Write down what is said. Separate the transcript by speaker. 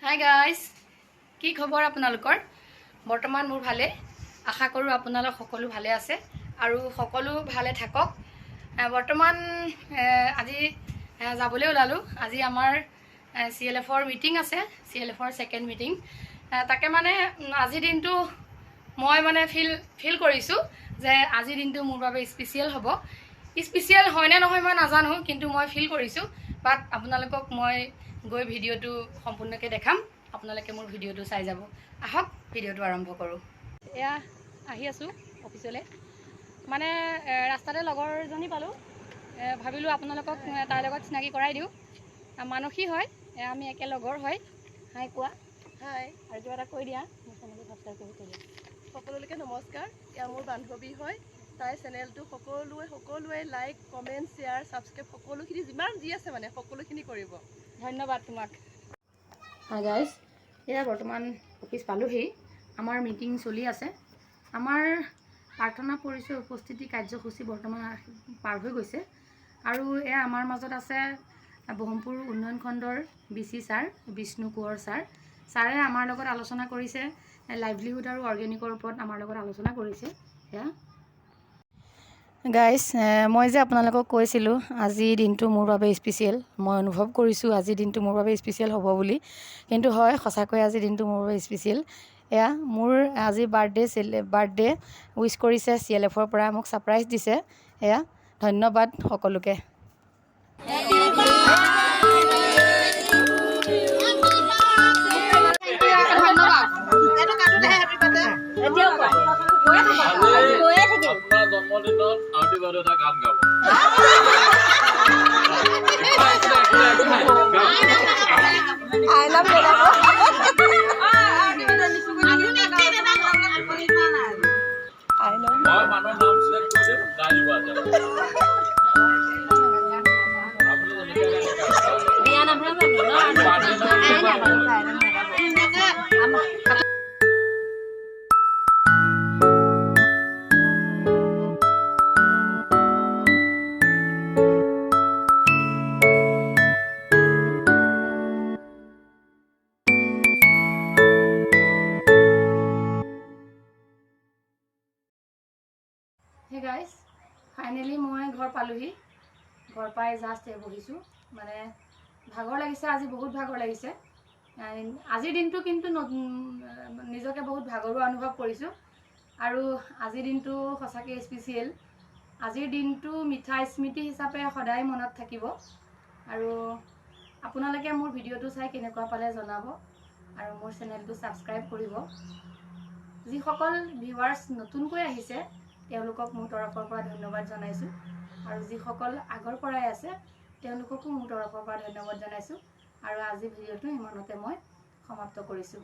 Speaker 1: Hi guys, কি খবৰ আপোনালোকৰ? বৰ্তমান মোৰ ভালে, আশা কৰো আপোনালোক সকলো ভালে আছে আৰু সকলো ভালে থাকক। বৰ্তমান আজি যাবলৈ ওলালো। আজি আমাৰ CLF-ৰ মিটিং আছে, CLF-ৰ সেকেন্ড মিটিং। তাকে মানে আজি দিনটো মই মানে ফিল কৰিছো যে আজি দিনটো মোৰ বাবে স্পেশাল হ'ব। স্পেশাল হয় নে নহয় মই নাজানো, কিন্তু মই ফিল কৰিছো। বাট আপোনালোকক মই গৈ ভিডিওটো সম্পূৰ্ণকৈ দেখাম। আপোনালোকে মোৰ ভিডিওটো চাই যাব। আহক ভিডিওটো আৰম্ভ কৰোঁ। এয়া আহি আছো অফিচলৈ। মানে ৰাস্তাতে লগৰজনী পালো, ভাবিলো আপোনালোকক তাৰ লগত চিনাকি কৰাই দিওঁ। মানসী হয়, আমি একে লগৰ হয়। হাই কোৱা।
Speaker 2: হাই,
Speaker 1: আৰু কিবা এটা কৈ দিয়া। মোৰ চেনেলটো সাবস্ক্ৰাইব কৰি কৈ দিয়া।
Speaker 2: সকলোকে নমস্কাৰ। এয়া মোৰ বান্ধৱী হয়। তাই চেনেলটো সকলোৱে লাইক, কমেণ্ট, শ্বেয়াৰ, ছাবস্ক্ৰাইব সকলোখিনি যিমান যি আছে মানে সকলোখিনি কৰিব।
Speaker 1: ধন্যবাদ তোমাক। হাই গাইজ, এয়া বৰ্তমান অফিচ পালোহি। আমাৰ মিটিং চলি আছে। আমাৰ প্ৰাৰ্থনা পৰিচয় উপস্থিতি কাৰ্যসূচী বৰ্তমান পাৰ হৈ গৈছে। আৰু এয়া আমাৰ মাজত আছে বহমপুৰ উন্নয়ন খণ্ডৰ BC ছাৰ, বিষ্ণু কোঁৱৰ ছাৰে আমাৰ লগত আলোচনা কৰিছে। লাইভলিহুড আৰু অৰ্গেনিকৰ ওপৰত আমাৰ লগত আলোচনা কৰিছে। এয়া গাইজ, মই যে আপোনালোকক কৈছিলোঁ আজিৰ দিনটো মোৰ বাবে স্পেচিয়েল। মই অনুভৱ কৰিছোঁ আজিৰ দিনটো মোৰ বাবে স্পেচিয়েল হ'ব বুলি। কিন্তু হয়, সঁচাকৈ আজিৰ দিনটো মোৰ বাবে স্পেচিয়েল। এয়া মোৰ আজি বাৰ্থডে উইচ কৰিছে CLF-ৰ পৰা, মোক ছাৰপ্ৰাইজ দিছে। এয়া ধন্যবাদ সকলোকে।
Speaker 3: আপোনাৰ জন্মদিনত আৰ্টি বাইদেউ এটা গান গাব। মই মানুহৰ নাম চিলেক্ট কৰি দিম, গাই দিব আজি।
Speaker 1: হে গাইজ, ফাইনেলি মই ঘৰ পালোহি। ঘৰ পাই জাষ্ট বহিছোঁ। মানে ভাগৰ লাগিছে, আজি বহুত ভাগৰ লাগিছে। আজিৰ দিনটো কিন্তু নিজকে বহুত ভাগৰুৱা অনুভৱ কৰিছোঁ। আৰু আজিৰ দিনটো সঁচাকৈ স্পেচিয়েল। আজিৰ দিনটো মিঠা স্মৃতি হিচাপে সদায় মনত থাকিব। আৰু আপোনালোকে মোৰ ভিডিঅ'টো চাই কেনেকুৱা পালে জনাব। আৰু মোৰ চেনেলটো ছাবস্ক্ৰাইব কৰিব। যিসকল ভিউৱাৰ্ছ নতুনকৈ আহিছে তেওঁলোকক মোৰ তৰফৰ পৰা ধন্যবাদ জনাইছোঁ। আৰু যিসকল আগৰ পৰাই আছে তেওঁলোককো মোৰ তৰফৰ পৰা ধন্যবাদ জনাইছোঁ। আৰু আজি ভিডিঅ'টো ইমানতে মই সমাপ্ত কৰিছোঁ।